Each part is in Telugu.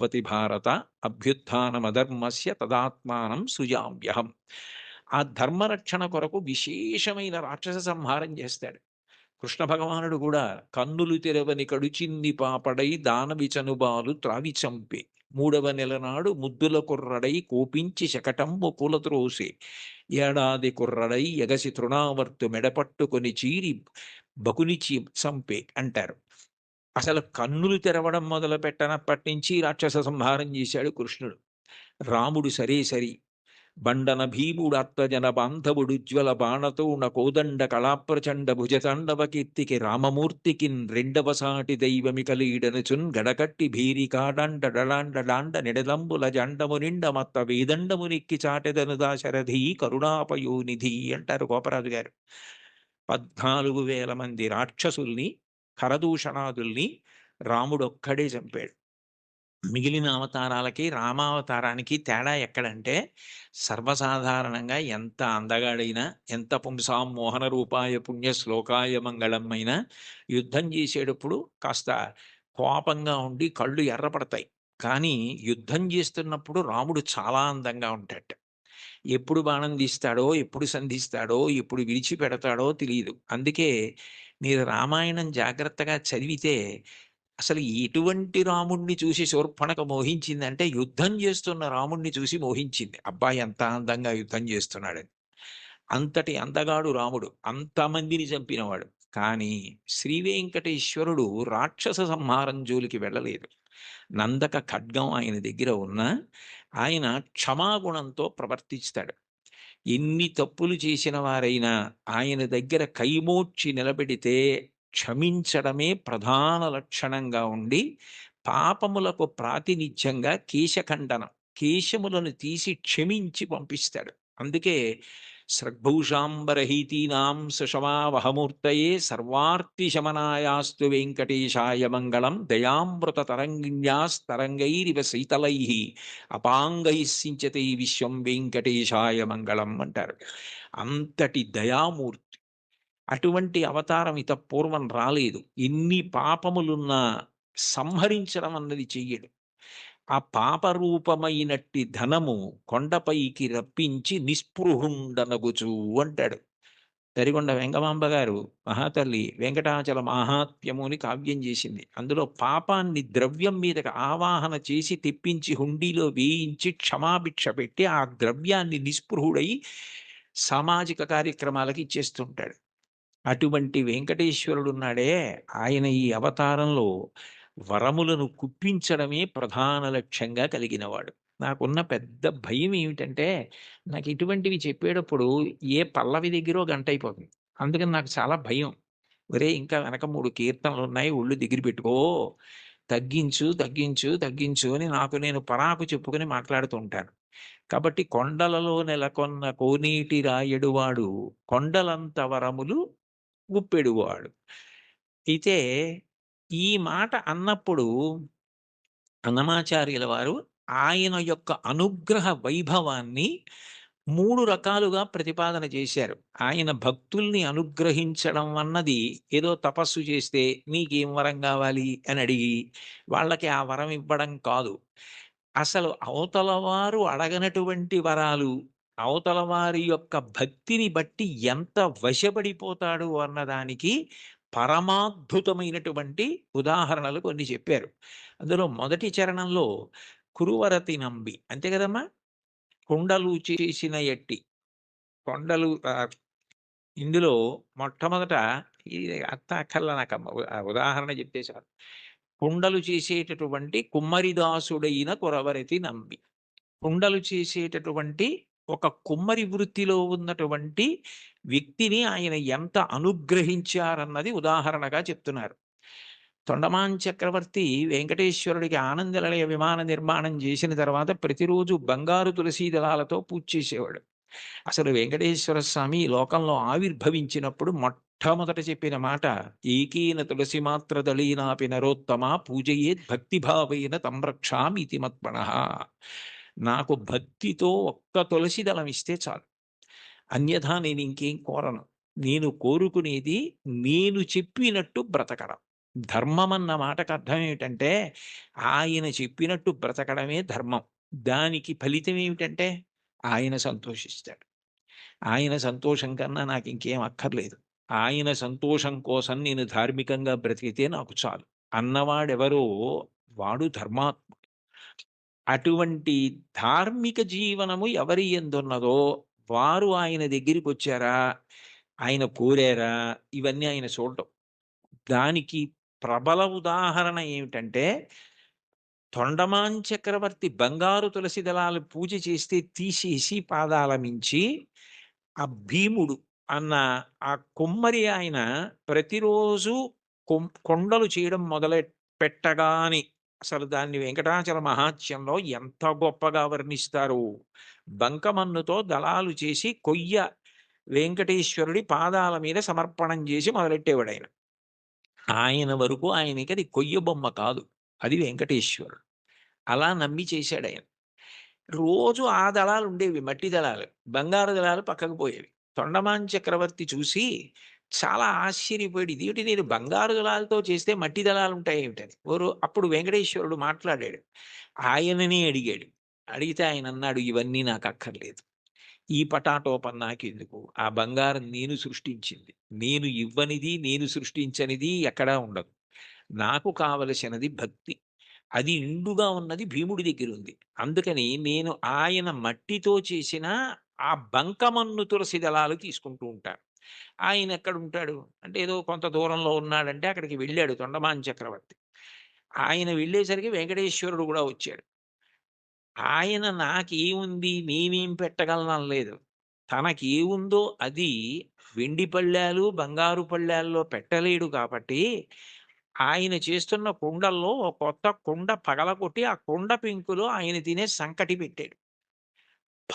భవతి భారత అభ్యుత్నమధర్మస్య తదాత్మానం సృజామ్యహం. ఆ ధర్మరక్షణ కొరకు విశేషమైన రాక్షస సంహారం చేస్తాడు. కృష్ణ భగవానుడు కూడా కన్నులు తెరవని కడుచిన్ని పాపడై దానవి చనుబాలు త్రావి చంపే మూడవ నెల నాడు ముద్దుల కుర్రడై కోపించి శకటంబు కూలత్రోసే ఏడాది కుర్రడై ఎగసి తృణావర్తు మెడపట్టుకొని చీరి బకునిచి చంపే అంటారు. అసలు కన్నులు తెరవడం మొదలు పెట్టనప్పటి నుంచి రాక్షస సంహారం చేశాడు కృష్ణుడు. రాముడు సరే సరి బండన భీముడాత్మజన బాంధవుడుజ్వల బాణతోణ కోదండ కళాప్రచండ భుజతాండవ కీర్తికి రామమూర్తికిన్ రెండవ సాటి దైవమికలీడనుచున్ గడకట్టి భీరికాడాండ డడాండ డాండ నిడదంబుల జండము నిండ మత్త వేదండము నెక్కి చాటెదను దాశరథి కరుణాపయోనిధి అంటారు గోపరాజు గారు. 14,000 మంది రాక్షసుల్ని ఖరదూషణాదుల్ని రాముడొక్కడే చంపాడు. మిగిలిన అవతారాలకి రామావతారానికి తేడా ఎక్కడంటే, సర్వసాధారణంగా ఎంత అందగాడైనా, ఎంత పుంసాం మోహన రూపాయ పుణ్య శ్లోకాయ మంగళం అయినా యుద్ధం చేసేటప్పుడు కాస్త కోపంగా ఉండి కళ్ళు ఎర్రపడతాయి. కానీ యుద్ధం చేస్తున్నప్పుడు రాముడు చాలా అందంగా ఉంటాడట. ఎప్పుడు బాణం తీస్తాడో, ఎప్పుడు సంధిస్తాడో, ఎప్పుడు విడిచిపెడతాడో తెలీదు. అందుకే మీరు రామాయణం జాగ్రత్తగా చదివితే అసలు ఎటువంటి రాముడిని చూసి శూర్పణఖ మోహించిందంటే, యుద్ధం చేస్తున్న రాముడిని చూసి మోహించింది. అబ్బా! ఎంత అందంగా యుద్ధం చేస్తున్నాడని. అంతటి అందగాడు రాముడు. అంతమందిని చంపినవాడు. కానీ శ్రీ వెంకటేశ్వరుడు రాక్షస సంహారం జోలికి వెళ్ళలేదు. నందక ఖడ్గం ఆయన దగ్గర ఉన్నా, ఆయన క్షమాగుణంతో ప్రవర్తిస్తాడు. ఎన్ని తప్పులు చేసిన వారైనా ఆయన దగ్గర కైమోడ్చి నిలబెడితే క్షమించడమే ప్రధాన లక్షణంగా ఉండి, పాపములకు ప్రాతినిధ్యంగా కేశఖండనం, కేశములను తీసి క్షమించి పంపిస్తాడు. అందుకే సృగ్భూషాంబరహీతీనాం సుషమావహమూర్తయే సర్వార్తిశమనాయాస్తు వెంకటేశాయ మంగళం దయామృత తరంగిణ్యాస్తరంగైరివ శీతలై అపాంగైః సించతే విశ్వం వెంకటేశాయ మంగళం అంటారు. అంతటి దయామూర్తి. అటువంటి అవతారం పూర్వం రాలేదు. ఎన్ని పాపములున్నా సంహరించడం అన్నది చెయ్యడు. ఆ పాపరూపమైనట్టి ధనము కొండపైకి రప్పించి నిస్పృహుండనగుచు అంటాడు. తరిగొండ వెంగమాంబ గారు మహాతల్లి వెంకటాచల మాహాత్మ్యము అని కావ్యం చేసింది. అందులో పాపాన్ని ద్రవ్యం మీదకి ఆవాహన చేసి తెప్పించి హుండీలో వేయించి క్షమాభిక్ష పెట్టి ఆ ద్రవ్యాన్ని నిస్పృహుడై సామాజిక కార్యక్రమాలకి ఇచ్చేస్తుంటాడు. అటువంటి వెంకటేశ్వరుడున్నాడే, ఆయన ఈ అవతారంలో వరములను కుప్పించడమే ప్రధాన లక్ష్యంగా కలిగినవాడు. నాకున్న పెద్ద భయం ఏమిటంటే, నాకు ఇటువంటివి చెప్పేటప్పుడు ఏ పల్లవి దగ్గరో గంటయిపోతుంది. అందుకని నాకు చాలా భయం. ఒరేయ్! ఇంకా వెనక 3 కీర్తనలున్నాయి. ఒళ్ళు దగ్గర పెట్టుకో. తగ్గించు, తగ్గించు, తగ్గించు అని నాకు నేను పరాకు చెప్పుకొని మాట్లాడుతూ ఉంటాను. కాబట్టి కొండలలో నెలకొన్న కోనేటి రాయడువాడు కొండలంత వరములు గుప్పెడువాడు. అయితే ఈ మాట అన్నప్పుడు అన్నమాచార్యుల వారు ఆయన యొక్క అనుగ్రహ వైభవాన్ని 3 రకాలుగా ప్రతిపాదన చేశారు. ఆయన భక్తుల్ని అనుగ్రహించడం అన్నది ఏదో తపస్సు చేస్తే నీకేం వరం కావాలి అని అడిగి వాళ్ళకి ఆ వరం ఇవ్వడం కాదు. అసలు అవతల వారు అడగనటువంటి వరాలు, అవతల వారి యొక్క భక్తిని బట్టి ఎంత వశపడిపోతాడు అన్నదానికి పరమాద్భుతమైనటువంటి ఉదాహరణలు కొన్ని చెప్పారు. అందులో మొదటి చరణంలో కురువరతి నంబి అంతే కదమ్మా! కొండలు చేసిన ఎట్టి కొండలు ఇందులో మొట్టమొదట ఇది అక్కర్లా నాకమ్మ. ఉదాహరణ చెప్తే చాలు. కుండలు చేసేటటువంటి కుమ్మరిదాసుడైన కురవరతి నంబి. కుండలు చేసేటటువంటి ఒక కుమ్మరి వృత్తిలో ఉన్నటువంటి వ్యక్తిని ఆయన ఎంత అనుగ్రహించారన్నది ఉదాహరణగా చెప్తున్నారు. తొండమాన్ చక్రవర్తి వెంకటేశ్వరుడికి ఆనంద నిలయ విమాన నిర్మాణం చేసిన తర్వాత ప్రతిరోజు బంగారు తులసీ దళాలతో పూజ చేసేవాడు. అసలు వెంకటేశ్వర స్వామి ఈ లోకంలో ఆవిర్భవించినప్పుడు మొట్టమొదట చెప్పిన మాట ఏకేన తులసి మాత్ర దళీనాపి నరోత్తమ పూజయేత్ భక్తిభావేన తం రక్షామితి మత్పణః. నాకు భక్తితో ఒక్క తులసి దళం ఇస్తే చాలు. అన్యథా నేను ఇంకేం కోరను. నేను కోరుకునేది నేను చెప్పినట్టు బ్రతకడం. ధర్మం అన్న మాటకు అర్థం ఏమిటంటే, ఆయన చెప్పినట్టు బ్రతకడమే ధర్మం. దానికి ఫలితం ఏమిటంటే, ఆయన సంతోషిస్తాడు. ఆయన సంతోషం కన్నా నాకింకేం అక్కర్లేదు. ఆయన సంతోషం కోసం నేను ధార్మికంగా బ్రతికితే నాకు చాలు. అన్నవాడెవరో వాడు ధర్మాత్ముడు. అటువంటి ధార్మిక జీవనము ఎవరి యందున్నదో వారు ఆయన దగ్గరికొచ్చారా? ఆయన కోరారా? ఇవన్నీ ఆయన చూడడం. దానికి ప్రబల ఉదాహరణ ఏమిటంటే, తొండమాన్ చక్రవర్తి బంగారు తులసి దళాలు పూజ చేస్తే తీసేసి పాదాల మించి, ఆ భీముడు అన్న ఆ కుమ్మరి ఆయన ప్రతిరోజు కొండలు చేయడం పెట్టగానే అసలు దాన్ని వెంకటాచల మహాత్మ్యంలో ఎంత గొప్పగా వర్ణిస్తారు. బంకమన్నుతో దళాలు చేసి వెంకటేశ్వరుడి పాదాల మీద సమర్పణం చేసి మొదలెట్టేవాడాయన. ఆయన వరకు ఆయనకి అది కొయ్య బొమ్మ కాదు. అది వెంకటేశ్వరుడు. అలా నమ్మి చేశాడాయన. రోజు ఆ దళాలుండేవి మట్టి దళాలు. బంగారు దళాలు పక్కకు పోయేవి. తొండమాన్ చక్రవర్తి చూసి చాలా ఆశ్చర్యపోయాడు. ఇదేంటి నేను బంగారు దళాలతో చేస్తే మట్టి దళాలుంటాయేమిటని. అప్పుడు వెంకటేశ్వరుడు మాట్లాడాడు. ఆయననే అడిగాడు. అడిగితే ఆయనన్నాడు, "ఇవన్నీ నాకక్కర్లేదు. ఈ పటాటోపం నాకెందుకు? ఆ బంగారం నేను సృష్టించింది. నేను ఇవ్వనిది, నేను సృష్టించనిది ఎక్కడా ఉండదు. నాకు కావలసినది భక్తి. అది నిండుగా ఉన్నది భీముడి దగ్గరుంది. అందుకని నేను ఆయన మట్టితో చేసిన ఆ బంకమన్ను తులసి దళాలు తీసుకుంటూ ఉంటాను." ఆయనెక్కడుంటాడు? అంటే ఏదో కొంత దూరంలో ఉన్నాడంటే అక్కడికి వెళ్ళాడు తొండమాన్ చక్రవర్తి. ఆయన వెళ్ళేసరికి వెంకటేశ్వరుడు గూడా వచ్చాడు. ఆయన నాకేముంది నేనేం పెట్టగలననలేదు. తనకేవుందో అది వెండి పళ్ళాలు, బంగారు పళ్ళాల్లో పెట్టలేడు కాబట్టి, ఆయన చేస్తున్న కుండల్లో ఓ కొత్త కుండ పగలగొట్టి, ఆ కుండ పెంకులో ఆయన తినే సంకటి పెట్టాడు.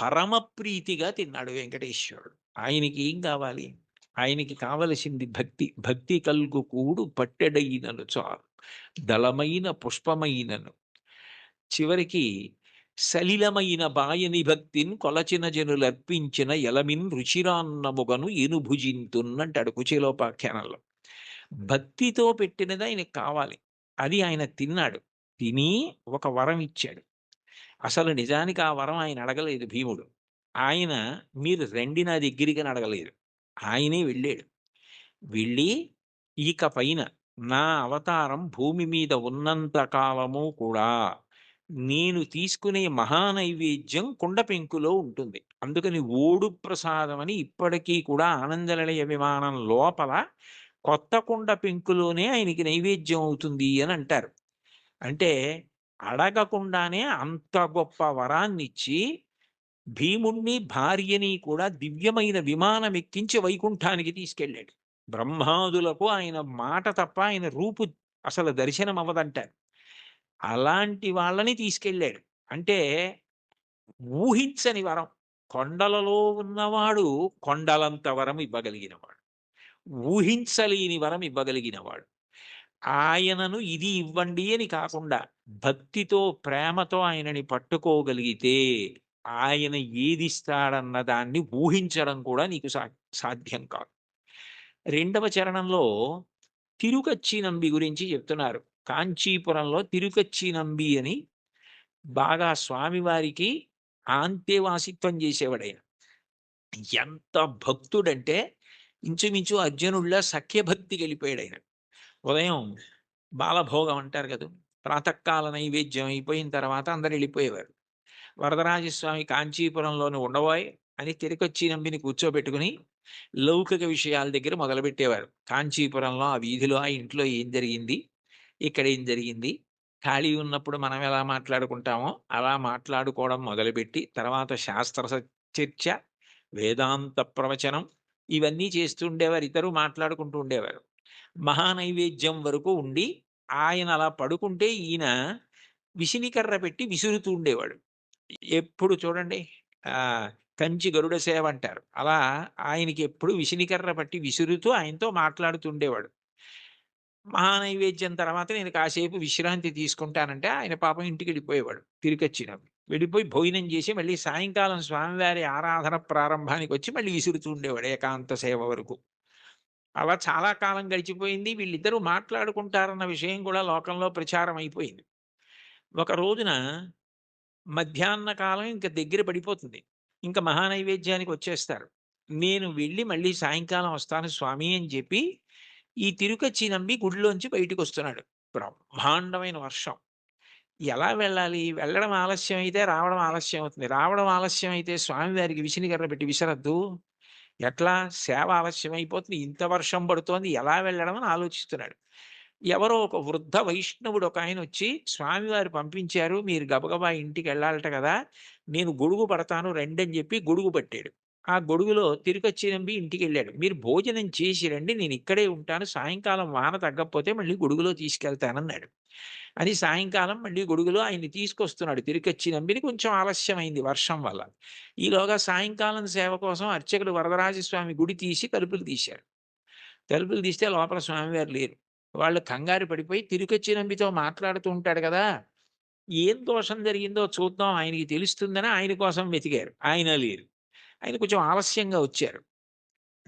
పరమ ప్రీతిగా తిన్నాడు వెంకటేశ్వరుడు. ఆయనకేం కావాలి? ఆయనకి కావలసింది భక్తి. భక్తి కల్గు కూడు పట్టెడైనను చాలు. దళమైన పుష్పమైనను. చివరికి సలిలమైన బాయని భక్తిన్ కొలచిన జనులర్పించిన ఎలమిన్ రుచిరాన్నముగను ఎనుభుజింతున్ అంటాడు కుచేలోపాఖ్యానంలో. భక్తితో పెట్టినది ఆయనకి కావాలి. అది ఆయన తిన్నాడు. తిని ఒక వరం ఇచ్చాడు. అసలు నిజానికి ఆ వరం ఆయన అడగలేదు భీముడు. ఆయన మీరు రండి నా దగ్గరికని అడగలేదు. ఆయనే వెళ్ళాడు. వెళ్ళి ఇక పైన నా అవతారం భూమి మీద ఉన్నంత కాలము కూడా నేను తీసుకునే మహానైవేద్యం కుండ పెంకులో ఉంటుంది. అందుకని ఓడు ప్రసాదం అని ఇప్పటికీ కూడా ఆనందనిలయ విమానం లోపల కొత్త కుండ పెంకులోనే ఆయనకి నైవేద్యం అవుతుంది అని అంటారు. అంటే అడగకుండానే అంత గొప్ప వరాన్నిచ్చి భీముణ్ణి, భార్యని కూడా దివ్యమైన విమానం ఎక్కించి వైకుంఠానికి తీసుకెళ్ళాడు. బ్రహ్మాదులకు ఆయన మాట తప్ప ఆయన రూపు అసలు దర్శనం అవ్వదంటారు. అలాంటి వాళ్ళని తీసుకెళ్ళాడు. అంటే ఊహించని వరం. కొండలలో ఉన్నవాడు కొండలంత వరం ఇవ్వగలిగినవాడు. ఊహించలేని వరం ఇవ్వగలిగినవాడు. ఆయనను ఇది ఇవ్వండి అని కాకుండా భక్తితో, ప్రేమతో ఆయనని పట్టుకోగలిగితే ఆయన ఏదిస్తాడన్న దాన్ని ఊహించడం కూడా నీకు సాధ్యం కాదు. రెండవ చరణంలో తిరుకచ్చి నంబి గురించి చెప్తున్నారు. కాంచీపురంలో తిరుకచ్చి నంబి అని బాగా స్వామివారికి అంతేవాసిత్వం చేసేవాడాయన. ఎంత భక్తుడంటే ఇంచుమించు అర్జునుడిలా సఖ్యభక్తికి వెళ్ళిపోయాడాయన. ఉదయం బాలభోగం అంటారు కదా! ప్రాతకాల నైవేద్యం అయిపోయిన తర్వాత అందరూ వెళ్ళిపోయేవారు. వరదరాజస్వామి కాంచీపురంలోని ఉండబోయ్ అని తిరుకొచ్చి నంబిని కూర్చోబెట్టుకుని లౌకిక విషయాల దగ్గర మొదలుపెట్టేవారు. కాంచీపురంలో ఆ వీధిలో ఆ ఇంట్లో ఏం జరిగింది? ఇక్కడ ఏం జరిగింది? ఖాళీ ఉన్నప్పుడు మనం ఎలా మాట్లాడుకుంటామో అలా మాట్లాడుకోవడం మొదలుపెట్టి తర్వాత చర్చ, వేదాంత ప్రవచనం ఇవన్నీ చేస్తూ ఉండేవారు. ఇద్దరు మాట్లాడుకుంటూ ఉండేవారు. మహానైవేద్యం వరకు ఉండి ఆయన అలా పడుకుంటే ఈయన విసినికర్ర పెట్టి విసురుతూ ఉండేవాడు. ఎప్పుడు చూడండి కంచి గరుడ సేవ అంటారు. అలా ఆయనకి ఎప్పుడు విసినికర్ర పట్టి విసురుతూ ఆయనతో మాట్లాడుతూ ఉండేవాడు. మహానైవేద్యం తర్వాత నేను కాసేపు విశ్రాంతి తీసుకుంటానంటే ఆయన పాపం ఇంటికెళ్ళిపోయేవాడు తిరిగొచ్చినప్పుడు. వెళ్ళిపోయి భోజనం చేసి మళ్ళీ సాయంకాలం స్వామివారి ఆరాధన ప్రారంభానికొచ్చి మళ్ళీ విసురుతూ ఉండేవాడు ఏకాంత సేవ వరకు. అలా చాలా కాలం గడిచిపోయింది. వీళ్ళిద్దరూ మాట్లాడుకుంటారన్న విషయం కూడా లోకంలో ప్రచారం అయిపోయింది. ఒక రోజున మధ్యాహ్న కాలం ఇంక దగ్గర పడిపోతుంది. ఇంక మహానైవేద్యానికి వచ్చేస్తారు. నేను వెళ్ళి మళ్ళీ సాయంకాలం వస్తాను స్వామి అని చెప్పి, ఈ తిరుకచ్చి నంబి గుడిలోంచి బయటికొస్తున్నాడు. బ్రహ్మాండమైన వర్షం. ఎలా వెళ్ళాలి? వెళ్ళడం ఆలస్యం అయితే రావడం ఆలస్యం అవుతుంది. రావడం ఆలస్యం అయితే స్వామివారికి విసినిగర్ర పెట్టి విసరద్దు. ఎట్లా? సేవ ఆలస్యం అయిపోతుంది. ఇంత వర్షం పడుతోంది. ఎలా వెళ్ళడం అని ఆలోచిస్తున్నాడు. ఎవరో ఒక వృద్ధ వైష్ణవుడు ఒకాయనొచ్చి, "స్వామివారు పంపించారు. మీరు గబగబా ఇంటికెళ్ళాలట గదా! నేను గొడుగు పడతాను రండని" జెప్పి గొడుగు పట్టాడు. ఆ గొడుగులో తిరుకొచ్చినంబి ఇంటికెళ్ళాడు. "మీరు భోజనం చేసి రండి. నేనిక్కడే ఉంటాను. సాయంకాలం వాన తగ్గకపోతే మళ్ళీ గొడుగులో తీసుకెళ్తానన్నాడు." అని సాయంకాలం మళ్ళీ గొడుగులో ఆయన్ని తీసుకొస్తున్నాడు. తిరుకొచ్చినంబిని కొంచెం ఆలస్యమైంది వర్షం వల్ల. ఈలోగా సాయంకాలం సేవ కోసం అర్చకులు వరదరాజస్వామి గుడి తీసి తలుపులు తీశారు. తలుపులు తీస్తే లోపల స్వామివారు లేరు. వాళ్ళు కంగారు పడిపోయి తిరుకొచ్చినంబితో మాట్లాడుతూ ఉంటాడు గదా! ఏం దోషం జరిగిందో చూద్దాం ఆయనకి తెలుస్తుందని ఆయన కోసం వెతికారు. ఆయన లేరు. ఆయన కొంచెం ఆలస్యంగా వచ్చారు.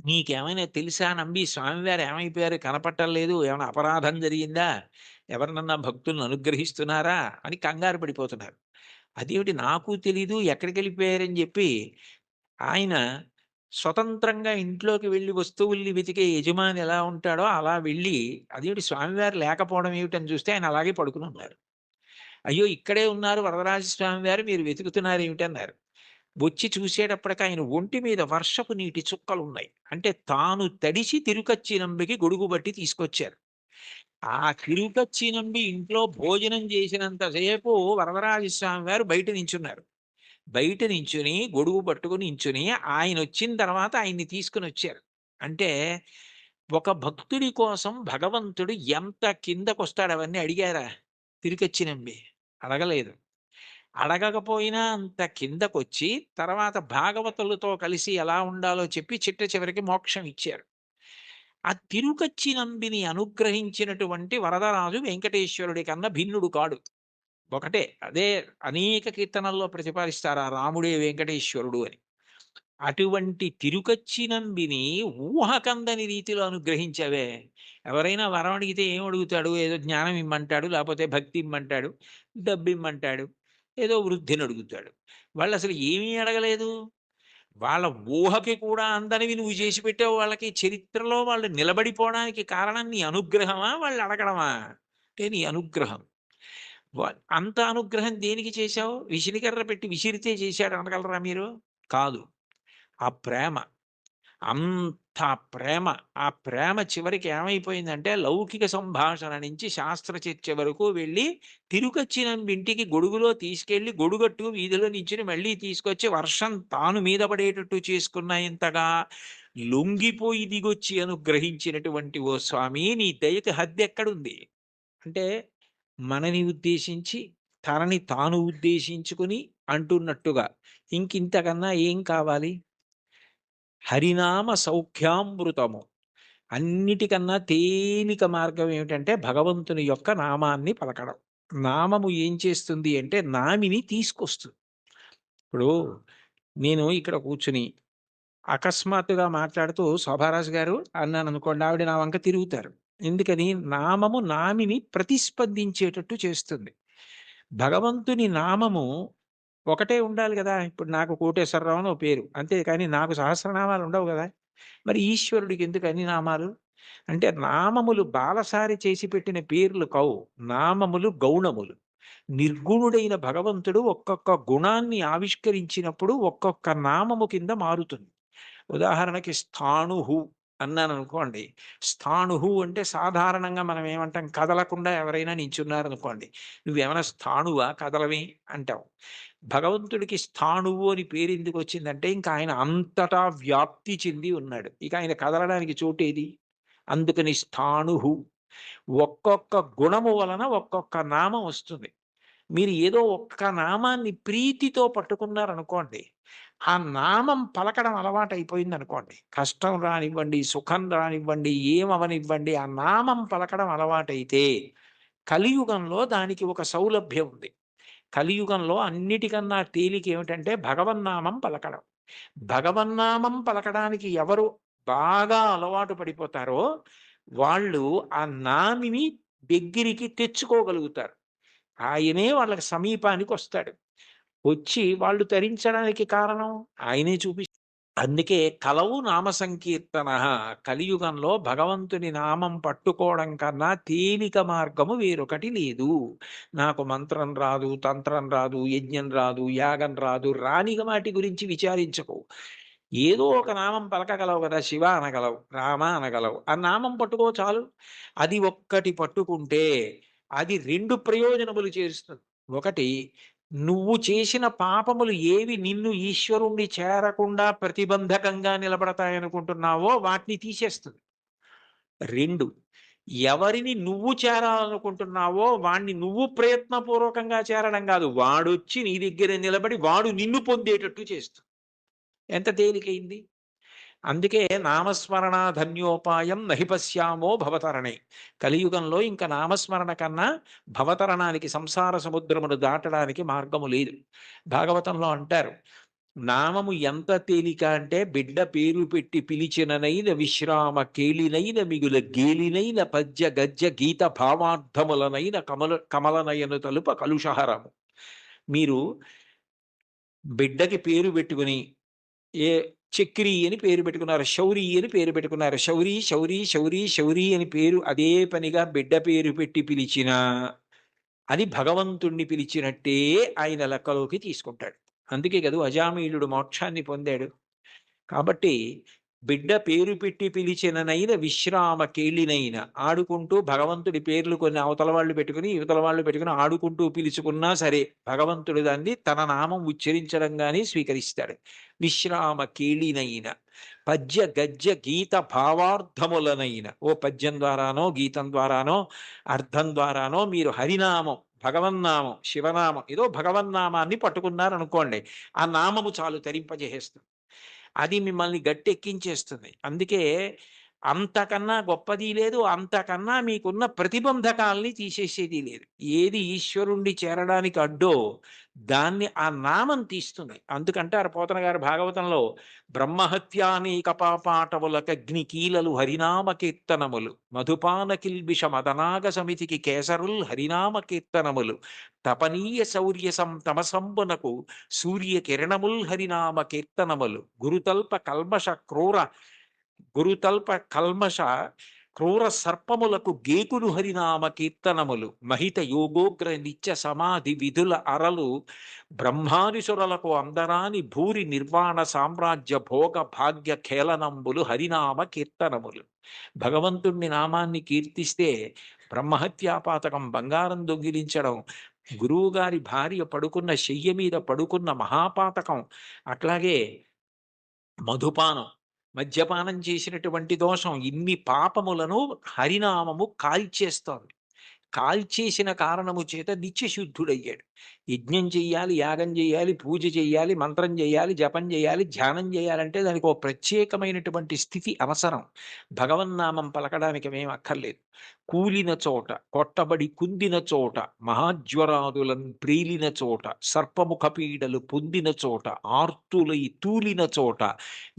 "నీకేమైనా తెలుసా నంబి స్వామివారు ఏమైపోయారు కనపడటం లేదు. ఏమైనా అపరాధం జరిగిందా? ఎవరినన్నా భక్తులను అనుగ్రహిస్తున్నారా?" అని కంగారు పడిపోతున్నారు. అదేమిటి నాకు తెలీదు ఎక్కడికెళ్ళిపోయారని జెప్పి ఆయన స్వతంత్రంగా ఇంట్లోకి వెళ్లి వస్తువుల్ని వెతికే యజమాని ఎలా ఉంటాడో అలా వెళ్ళి, అదేంటి స్వామివారు లేకపోవడం ఏమిటని చూస్తే ఆయన అలాగే పడుకునున్నారు. అయ్యో! ఇక్కడే ఉన్నారు వరదరాజ స్వామివారు మీరు వెతుకుతున్నారేమిటన్నారు. వచ్చి చూసేటప్పటికి ఆయన ఒంటి మీద వర్షపు నీటి చుక్కలున్నాయి. అంటే తాను తడిసి తిరుకచ్చినంబికి గొడుగు బట్టి తీసుకొచ్చారు. ఆ తిరుకచ్చినంబి ఇంట్లో భోజనం చేసినంత సేపు వరదరాజస్వామి వారు బయట నించున్నారు. బయట నించొని, గొడుగు పట్టుకొని నించొని, ఆయనొచ్చిన తర్వాత ఆయన్ని తీసుకొనొచ్చారు. అంటే, ఒక భక్తుడి కోసం భగవంతుడు ఎంత కిందకొస్తాడు అవన్నీ అడిగారా? తిరికొచ్చినంబి. అడగలేదు. అడగకపోయినా అంత కిందకొచ్చి, తర్వాత భాగవతులతో కలిసి ఎలా ఉండాలో చెప్పి చిట్ట చివరికి మోక్షం ఇచ్చారు. ఆ తిరుకచ్చినంబిని అనుగ్రహించినటువంటి వరదరాజు వెంకటేశ్వరుడి కన్నా భిన్నుడు కాడు. ఒకటే. అదే అనేక కీర్తనల్లో ప్రతిపాదిస్తారు. ఆ రాముడే వెంకటేశ్వరుడు అని. అటువంటి తిరుకచ్చినంబిని ఊహకందని రీతిలో అనుగ్రహించావే. ఎవరైనా వరం అడిగితే ఏం అడుగుతాడు? ఏదో జ్ఞానం ఇమ్మంటాడు, లేపోతే భక్తి ఇమ్మంటాడు, డబ్బిమ్మంటాడు, ఏదో వృద్ధిని అడుగుతాడు. వాళ్ళసలు ఏమీ అడగలేదు. వాళ్ళ ఊహకి కూడా అందనివి నువ్వు చేసి పెట్టావు వాళ్ళకి. చరిత్రలో వాళ్ళు నిలబడిపోవడానికి కారణం నీ అనుగ్రహమా? వాళ్ళు అడగడమా? అంటే నీ అనుగ్రహం. అంత అనుగ్రహం దేనికి చేశావు? విసినికర్ర పెట్టి విసిరితే చేశాడు అనగలరా మీరు? కాదు. ఆ ప్రేమ. అంత ప్రేమ. ఆ ప్రేమ చివరికి ఏమైపోయిందంటే లౌకిక సంభాషణ నుంచి శాస్త్ర చర్చ వరకు వెళ్ళి తిరుకొచ్చినంబింటికి గొడుగులో తీసుకెళ్ళి గొడుగట్టు వీధిలో నించుని మళ్ళీ తీసుకొచ్చి వర్షం తాను మీద పడేటట్టు చేసుకున్నంతగా లొంగిపోయి దిగొచ్చి అనుగ్రహించినటువంటి ఓ స్వామి నీ దయకి హద్దెక్కడుంది? అంటే మనని ఉద్దేశించి, తనని తాను ఉద్దేశించుకొని అంటున్నట్టుగా ఇంకింతకన్నా ఏం కావాలి? హరినామ సౌఖ్యామృతము. అన్నిటికన్నా తేలిక మార్గం ఏమిటంటే భగవంతుని యొక్క నామాన్ని పలకడం. నామము ఏం చేస్తుంది అంటే నామిని తీసుకొస్తుంది. ఇప్పుడు నేను ఇక్కడ కూర్చొని అకస్మాత్తుగా మాట్లాడుతూ శోభారాజు గారు అన్నాననుకోండి ఆవిడ నా వంక తిరుగుతారు. ఎందుకని? నామము నామిని ప్రతిస్పందించేటట్టు చేస్తుంది. భగవంతుని నామము ఒకటే ఉండాలి గదా! ఇప్పుడు నాకు కోటేశ్వరరావు అని ఓ పేరు. అంతే కానీ నాకు సహస్రనామాలు ఉండవు గదా! మరి ఈశ్వరుడికి ఎందుకు అన్ని నామాలు? అంటే నామములు బాలసారి చేసి పెట్టిన పేర్లు కావు. నామములు గౌణములు. నిర్గుణుడైన భగవంతుడు ఒక్కొక్క గుణాన్ని ఆవిష్కరించినప్పుడు ఒక్కొక్క నామము కింద మారుతుంది. ఉదాహరణకి స్థాణుహు అన్నాననుకోండి. స్థాణుహు అంటే సాధారణంగా మనం ఏమంటాం కదలకుండా ఎవరైనా నించున్నారనుకోండి. "నువ్వేమైనా స్థాణువా కదలవి" అంటాం. భగవంతుడికి స్థాణువు అని పేరెందుకొచ్చిందంటే ఇంక ఆయన అంతటా వ్యాప్తి చెంది ఉన్నాడు. ఇక ఆయన కదలడానికి చోటేది? అందుకని స్థాణుహు. ఒక్కొక్క గుణము వలన ఒక్కొక్క నామం వస్తుంది. మీరు ఏదో ఒక్క నామాన్ని ప్రీతితో పట్టుకున్నారనుకోండి. ఆ నామం పలకడం అలవాటయిపోయిందనుకోండి. కష్టం రానివ్వండి, సుఖం రానివ్వండి, ఏమవనివ్వండి, ఆ నామం పలకడం అలవాటైతే, కలియుగంలో దానికి ఒక సౌలభ్యం ఉంది. కలియుగంలో అన్నిటికన్నా తేలికేమిటంటే భగవన్నామం పలకడం. భగవన్నామం పలకడానికి ఎవరు బాగా అలవాటు పడిపోతారో వాళ్ళు ఆ నామిని దగ్గరికి తెచ్చుకోగలుగుతారు. ఆయనే వాళ్ళకి సమీపానికి వస్తాడు. వచ్చి వాళ్ళు తరించడానికి కారణం ఆయనే అందుకే కలవు నామ సంకీర్తన. కలియుగంలో భగవంతుని నామం పట్టుకోవడం కన్నా తేలిక మార్గము వేరొకటి లేదు. నాకు మంత్రం రాదు, తంత్రం రాదు, యజ్ఞం రాదు, యాగం రాదు, రాని వాటి గురించి విచారించకు. ఏదో ఒక నామం పలకగలవు కదా, శివ అనగలవు, రామ అనగలవు, ఆ నామం పట్టుకో చాలు. అది ఒక్కటి పట్టుకుంటే అది రెండు ప్రయోజనములు చేస్తుంది. ఒకటి, నువ్వు చేసిన పాపములు ఏవి నిన్ను ఈశ్వరుణ్ణి చేరకుండా ప్రతిబంధకంగా నిలబడతాయనుకుంటున్నావో వాటిని తీసేస్తుంది. 2, ఎవరిని నువ్వు చేరాలనుకుంటున్నావో వాణ్ణి నువ్వు ప్రయత్నపూర్వకంగా చేరడం కాదు, వాడొచ్చి నీ దగ్గర నిలబడి వాడు నిన్ను పొందేటట్టు చేస్తుంది. ఎంత తేలికైంది! అందుకే నామస్మరణ ధన్యోపాయం నహి పశ్యామో భవతరణే. కలియుగంలో ఇంకా నామస్మరణ కన్నా భవతరణానికి, సంసార సముద్రమును దాటడానికి మార్గము లేదు. భాగవతంలో అంటారు, నామము ఎంత తేలిక అంటే బిడ్డ పేరు పెట్టి పిలిచిననైన విశ్రామ కేళినైన మిగుల గేలినైన పద్య గద్య గీత భావార్థములనైన కమలనయను తలుప కలుషహరము. మీరు బిడ్డకి పేరు పెట్టుకుని ఏ చక్రి అని పేరు పెట్టుకున్నారు, శౌరి అని పేరు పెట్టుకున్నారు. శౌరి శౌరి శౌరి శౌరి అని పేరు అదే పనిగా బిడ్డ పేరు పెట్టి పిలిచినా అది భగవంతుణ్ణి పిలిచినట్టే ఆయన లెక్కలోకి తీసుకుంటాడు. అందుకే కదా అజామీళుడు మోక్షాన్ని పొందాడు. కాబట్టి బిడ్డ పేరు పెట్టి పిలిచిననైన విశ్రామ కేళినైన, ఆడుకుంటూ భగవంతుడి పేర్లు కొన్ని అవతల వాళ్ళు పెట్టుకుని యువతల వాళ్ళు పెట్టుకుని ఆడుకుంటూ పిలుచుకున్నా సరే భగవంతుడు దాన్ని తన నామం ఉచ్చరించడం గాని స్వీకరిస్తాడు. విశ్రామ కేళినైన పద్య గద్య గీత భావార్థములనైన, ఓ పద్యం ద్వారానో గీతం ద్వారానో అర్థం ద్వారానో మీరు హరినామం, భగవన్నామం, శివనామం, ఏదో భగవన్నామాన్ని పట్టుకున్నారనుకోండి, ఆ నామము చాలు తరింపజేసేస్తుంది. అది మిమ్మల్ని గట్టెక్కించేస్తుంది. అందుకే అంతకన్నా గొప్పది లేదు, అంతకన్నా మీకున్న ప్రతిబంధకాల్ని తీసేసేది లేదు. ఏది ఈశ్వరుణ్ణి చేరడానికి అడ్డో దాన్ని ఆ నామం తీస్తుంది. అందుకంటారు పోతన గారు భాగవతంలో, బ్రహ్మహత్యానేక పాపాటవులకగ్ని కీలలు హరినామ కీర్తనములు, మధుపాన కిల్బిష మదనాగ సమితికి కేసరుల్ హరినామ కీర్తనములు, తపనీయ శౌర్య తమసంబునకు సూర్య కిరణముల్ హరినామ కీర్తనములు, గురుతల్ప కల్మష క్రూర సర్పములకు గేకులు హరినామ కీర్తనములు, మహిత యోగోగ్ర నిత్య సమాధి విధుల అరలు, బ్రహ్మాదిసురలకు అందరాని భూరి నిర్వాణ సామ్రాజ్య భోగ భాగ్య ఖేళనంబులు హరినామ కీర్తనములు. భగవంతుణ్ణి నామాన్ని కీర్తిస్తే బ్రహ్మహత్యాపాతకం, బంగారం దొంగిలించడం, గురువుగారి భార్య పడుకున్న శయ్య మీద పడుకున్న మహాపాతకం, అట్లాగే మధుపానం, మద్యపానం చేసినటువంటి దోషం, ఇన్ని పాపములను హరినామము కాల్చేస్తోంది. కాల్చేసిన కారణము చేత నిత్యశుద్ధుడయ్యాడు. యజ్ఞం చెయ్యాలి, యాగం చెయ్యాలి, పూజ చెయ్యాలి, మంత్రం చెయ్యాలి, జపం చేయాలి, ధ్యానం చేయాలంటే దానికి ఒక ప్రత్యేకమైనటువంటి స్థితి అవసరం. భగవన్నామం పలకడానికి మేము అక్కర్లేదు. కూలిన చోట, కొట్టబడి కుందిన చోట, మహాజ్వరాదులను ప్రీలిన చోట, సర్పముఖ పీడలు పొందిన చోట, ఆర్తులై తూలిన చోట,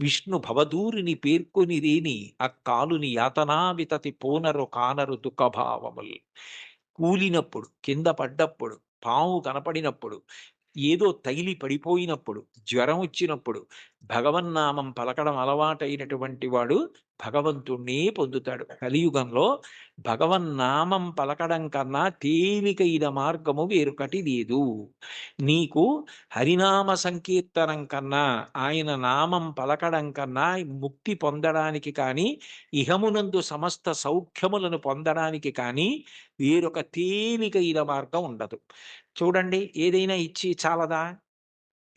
విష్ణు భవదూరిని పేర్కొని రేని అక్కాలుని యాతనా వితతి పోనరు కానరు దుఃఖభావముల్. కూలినప్పుడు, కింద పడ్డప్పుడు, పాము కనపడినప్పుడు, ఏదో తగిలి పడిపోయినప్పుడు, జ్వరం వచ్చినప్పుడు భగవన్నామం పలకడం అలవాటైనటువంటి వాడు భగవంతుణ్ణే పొందుతాడు. కలియుగంలో భగవన్నామం పలకడం కన్నా తేలికైన మార్గము వేరొకటి లేదు. నీకు హరినామ సంకీర్తనం కన్నా, ఆయన నామం పలకడం కన్నా ముక్తి పొందడానికి కానీ, ఇహమునందు సమస్త సౌఖ్యములను పొందడానికి కానీ వేరొక తేలికైన మార్గం ఉండదు. చూడండి, ఏదైనా ఇచ్చి చాలదా,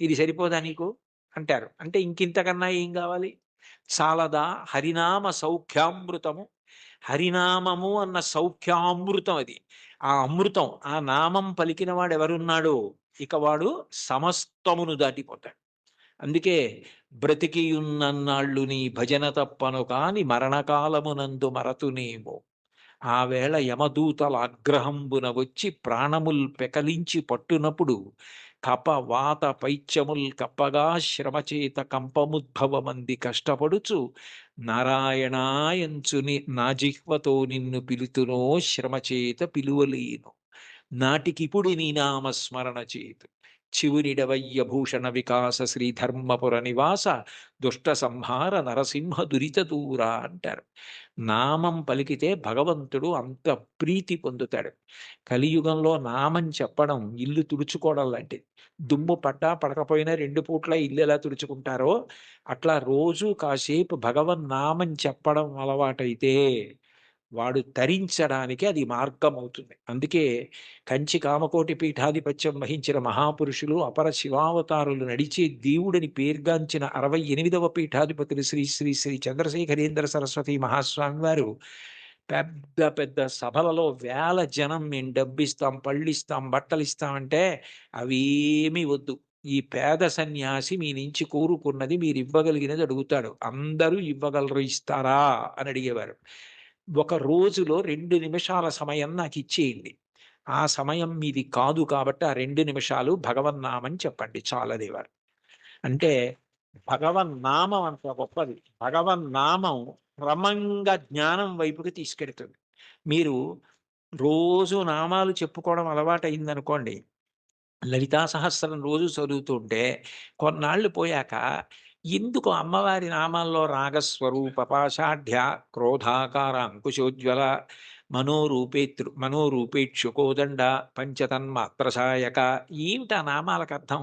ఇది సరిపోదా నీకు అంటారు. అంటే ఇంకింతకన్నా ఏం కావాలి? చాలదా? హరినామ సౌఖ్యామృతము. హరినామము అన్న సౌఖ్యామృతం అది. ఆ అమృతం, ఆ నామం పలికిన వాడు ఎవరున్నాడో ఇక వాడు సమస్తమును దాటిపోతాడు. అందుకే బ్రతికియున్నన్నాళ్ళు నీ భజన తప్పను కాని మరణకాలమునందు మరతునేమో, ఆ వేళ యమదూతల ఆగ్రహంబున వచ్చి ప్రాణముల్ పెకలించి పట్టునప్పుడు కప వాత పైత్యముల్ కప్పగా శ్రమచేత కంపముద్భవమంది కష్టపడుచు నారాయణాయంచుని నా జిహ్వతో నిన్ను పిలుతునో శ్రమచేత పిలువలేను నాటికిపుడు నీ నామస్మరణ చేతు చివునిడవయ్య భూషణ వికాస శ్రీధర్మపుర నివాస దుష్ట సంహార నరసింహ దురిత దూర అంటారు. నామం పలికితే భగవంతుడు అంత ప్రీతి పొందుతాడు. కలియుగంలో నామం చెప్పడం ఇల్లు తుడుచుకోవడం లాంటిది. దుమ్ము పడ్డా పడకపోయినా 2 పూట్ల ఇల్లు ఎలా తుడుచుకుంటారో అట్లా రోజు కాసేపు భగవన్నామం చెప్పడం అలవాటైతే వాడు తరించడానికి అది మార్గమవుతుంది. అందుకే కంచి కామకోటి పీఠాధిపత్యం వహించిన మహాపురుషులు, అపర శివావతారులు నడిచే దేవుడని పేర్గాంచిన 68వ పీఠాధిపతులు శ్రీ శ్రీ శ్రీ చంద్రశేఖరేంద్ర సరస్వతి మహాస్వామి వారు పెద్ద పెద్ద సభలలో వేల జనం మేము డబ్బిస్తాం, పళ్ళిస్తాం, బట్టలిస్తాం అంటే అవేమీ వద్దు. ఈ పేద సన్యాసి మీ నుంచి కోరుకున్నది మీరు ఇవ్వగలిగినది అడుగుతాడు. అందరూ ఇవ్వగలరు, ఇస్తారా అని అడిగేవారు. ఒక రోజులో 2 నిమిషాల సమయం నాకిచ్చేయండి. ఆ సమయం మీది కాదు కాబట్టి ఆ 2 నిమిషాలు భగవన్నామం చెప్పండి చాలనేవారు. అంటే భగవన్నామం అంత గొప్పది. భగవన్నామం క్రమంగా జ్ఞానం వైపుకి తీసుకెడుతుంది. మీరు రోజు నామాలు చెప్పుకోవడం అలవాటయిందనుకోండి, లలితా సహస్రం రోజు చదువుతుంటే కొన్నాళ్ళు పోయాక ఎందుకు అమ్మవారి నామాల్లో రాగస్వరూప పాషాఢ్య క్రోధాకార అంకుశోజ్వల మనోరూపేక్షుకోదండ పంచతన్మాత్రసాయక ఏమిటి ఆ నామాలకు అర్థం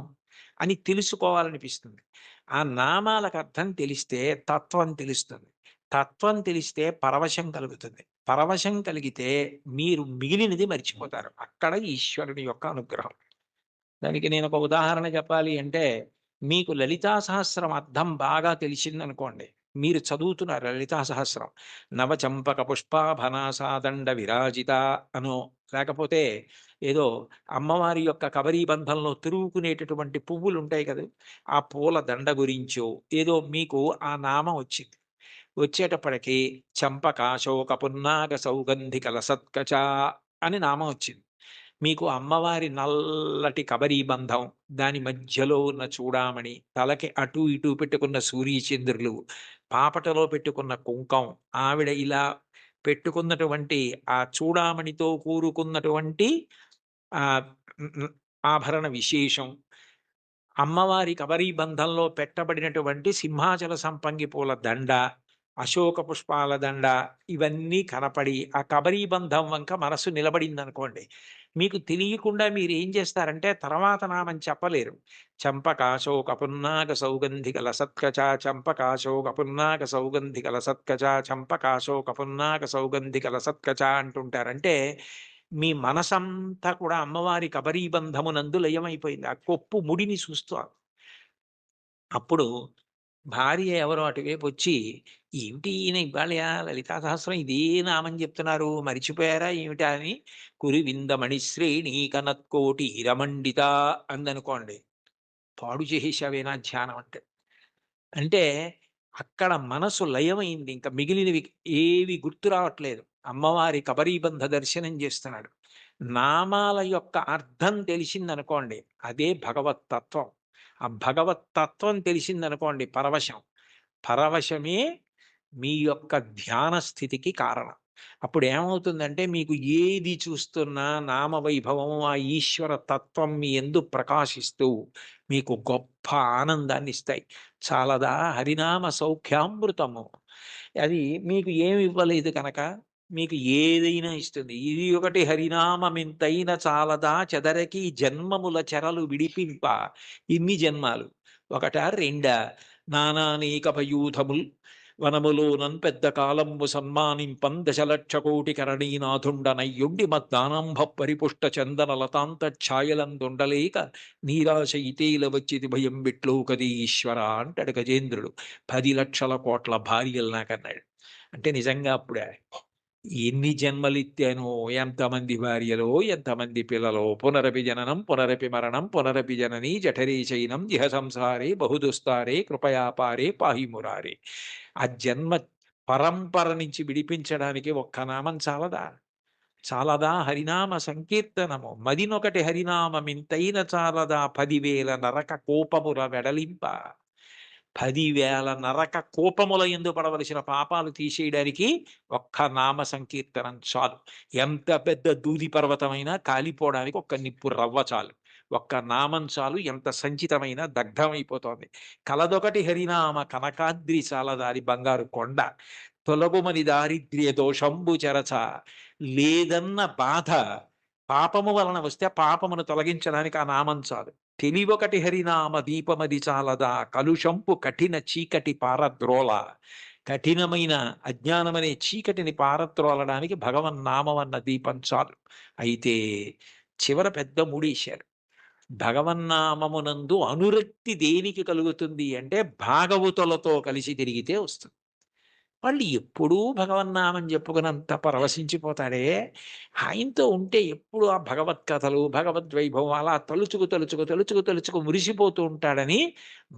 అని తెలుసుకోవాలనిపిస్తుంది. ఆ నామాలకు అర్థం తెలిస్తే తత్వం తెలుస్తుంది. తత్వం తెలిస్తే పరవశం కలుగుతుంది. పరవశం కలిగితే మీరు మిగిలినది మర్చిపోతారు. అక్కడ ఈశ్వరుని యొక్క అనుగ్రహం. దానికి నేనొక ఉదాహరణ చెప్పాలి అంటే, మీకు లలితా సహస్రం అర్థం బాగా తెలిసిందనుకోండి. మీరు చదువుతున్నారు లలితా సహస్రం. నవచంపక పుష్పాభనాసాదండ విరాజిత అనో, లేకపోతే ఏదో అమ్మవారి యొక్క కబరీ బంధంలో తిరుగుకునేటటువంటి పువ్వులుంటాయి కదూ! ఆ పూల దండ గురించో ఏదో మీకు ఆ నామం వచ్చింది. వచ్చేటప్పటికి చంపక, శోక, పున్నాగ, సౌగంధిక, లసత్కచ అని నామం వచ్చింది. మీకు అమ్మవారి నల్లటి కబరీ బంధం, దాని మధ్యలో ఉన్న చూడామణి, తలకి అటు ఇటు పెట్టుకున్న సూర్యచంద్రులు, పాపటలో పెట్టుకున్న కుంకం, ఆవిడ ఇలా పెట్టుకున్నటువంటి ఆ చూడామణితో కూరుకున్నటువంటి ఆహ్, హ్మ్, హ్మ్, ఆభరణ విశేషం, అమ్మవారి కబరీ బంధంలో పెట్టబడినటువంటి సింహాచల సంపంగి పూల దండ, అశోక పుష్పాల దండ ఇవన్నీ కనపడి ఆ కబరీ బంధం వంక మనసు నిలబడిందనుకోండి. మీకు తెలియకుండా మీరేం చేస్తారంటే తర్వాత నామం చెప్పలేరు. చంపకాశోక పున్నాగ సౌగంధిక లసత్కచ చంపకాశోక పున్నాగ సౌగంధిక లసత్కచ చంపకాశోక పున్నాగ సౌగంధిక లసత్కచ అంటుంటారు. అంటే మీ మనసంతా కూడా అమ్మవారి కబరీ బంధమునందు లయమైపోయింది. ఆ కొప్పు ముడిని చూస్తూ అప్పుడు భార్య ఎవరో అటువైపొచ్చి, "ఏమిటి ఈయన ఇవాళ లలితా సహస్రం ఇదే నామం చెప్తున్నారు. మరిచిపోయారా ఏమిటా?" అని కురివిందమణి శ్రేణి కనత్కోటి హిరమండిత అందనుకోండి. పాడు చేసేశావే నా ధ్యానం అంటే. అంటే అక్కడ మనసు లయమైంది. ఇంక మిగిలినవి ఏవి గుర్తు రావట్లేదు. అమ్మవారి కబరీబంధ దర్శనం చేస్తున్నాడు. నామాల యొక్క అర్థం తెలిసిందనుకోండి, అదే భగవత్తత్వం. ఆ భగవత్తత్వం తెలిసిందనుకోండి పరవశం. పరవశమే మీ యొక్క ధ్యాన స్థితికి కారణం. అప్పుడేమవుతుందంటే మీకు ఏది చూస్తున్నా నామవైభవం, ఆ ఈశ్వర తత్వం మీ యందు ప్రకాశిస్తూ మీకు గొప్ప ఆనందాన్నిస్తాయి. చాలదా హరినామ సౌఖ్యామృతము. అది మీకు ఏమి ఇవ్వలేదు కనుక మీకు ఏదైనా ఇస్తుంది. ఇది ఒకటి హరినామమింతైన చాలదా చెదరకి జన్మముల చెరలు విడిపింప. ఇన్ని జన్మాలు. ఒకటా? రెండా? నానానేకపయూధముల్ వనములోనన్ పెద్ద కాలంబు సన్మానింపన్ దశలక్ష కోటి కరణీనాథుండనయ్యుండి మద్దానంభ పరిపుష్ట చందన లతాంత ఛాయలందుండలేక నీరాశ ఇతేల వచ్చిది భయం బిట్లోకది ఈశ్వర అంటాడు గజేంద్రుడు. 10,00,000 కోట్ల భార్యలు నాకన్నాడు. అంటే నిజంగా అప్పుడే ఎన్ని జన్మలిత్తానో, ఎంతమంది భార్యలో, ఎంతమంది పిల్లలో, పునరపి జననం, పునరపి మరణం, పునరపి జననీ జఠరే చైనం ఇహ సంసారే బహుదుస్తారే కృపయాపారే పాహి మురారే. ఆ జన్మ పరంపర నుంచి విడిపించడానికి ఒక్క నామం చాలదా? చాలదా హరినామ సంకీర్తనము మదినొకటి హరినామమింతైన చాలదా 10,000 నరక కోపముల వెడలింప. 10,000 నరక కోపముల యందు పడవలసిన పాపాలు తీసేయడానికి ఒక్క నామ సంకీర్తనం చాలు. ఎంత పెద్ద దూది పర్వతమైనా కాలిపోవడానికి ఒక్క నిప్పు రవ్వ చాలు. ఒక్క నామం చాలు, ఎంత సంచితమైన దగ్ధమైపోతోంది. కలదొకటి హరినామ కనకాద్రి చాలదారి బంగారు కొండ. తొలగుమని దారిద్ర్య దోషంబు చెరచ. లేదన్న బాధ పాపము వలన వస్తే ఆ పాపమును తొలగించడానికి ఆ నామం చాలు. తెలివొకటి హరినామ దీపమది చాలదా కలుషంపు కఠిన చీకటి పారద్రోల. కఠినమైన అజ్ఞానమనే చీకటిని పారద్రోలడానికి భగవన్నామం అన్న దీపం చాలు. అయితే చివర పెద్ద ముడేశారు. భగవన్నామమునందు అనురక్తి దేనికి కలుగుతుంది అంటే భాగవతులతో కలిసి తిరిగితే వస్తుంది. వాళ్ళు ఎప్పుడూ భగవన్నామం చెప్పుకునంత పరవశించిపోతాడే, ఆయనతో ఉంటే ఎప్పుడు ఆ భగవత్ కథలు, భగవద్వైభవం అలా తలుచుకు మురిసిపోతూ ఉంటాడని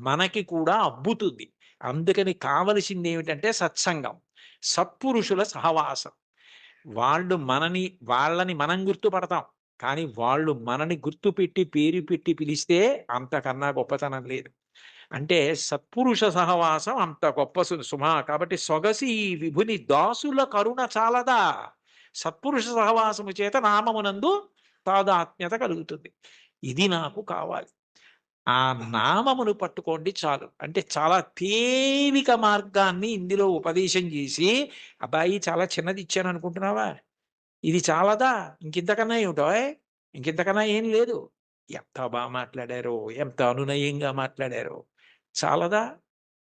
మనకి కూడా అబ్బుతుంది. అందుకని కావలసిందేమిటంటే సత్సంగం, సత్పురుషుల సహవాసం. వాళ్ళు వాళ్ళని మనం గుర్తుపడతాం. కానీ వాళ్ళు మనని గుర్తుపెట్టి, పేరు పెట్టి పిలిస్తే అంతకన్నా గొప్పతనం లేదు. అంటే సత్పురుష సహవాసం అంత గొప్ప సుమా. కాబట్టి సొగసి ఈ విభుని దాసుల కరుణ చాలదా. సత్పురుష సహవాసము చేత నామమునందు తాదాత్మ్యత కలుగుతుంది. ఇది నాకు కావాలి. ఆ నామమును పట్టుకోండి చాలు. అంటే చాలా తేలిక మార్గాన్ని ఇందులో ఉపదేశం చేసి, అబ్బాయి చాలా చిన్నది ఇచ్చాననుకుంటున్నావా? ఇది చాలదా? ఇంకింతకన్నా ఏమిటోయ్? ఇంకింతకన్నా ఏం లేదు. ఎంత మాట్లాడారో! ఎంత అనునయంగా మాట్లాడారో! చాలదా?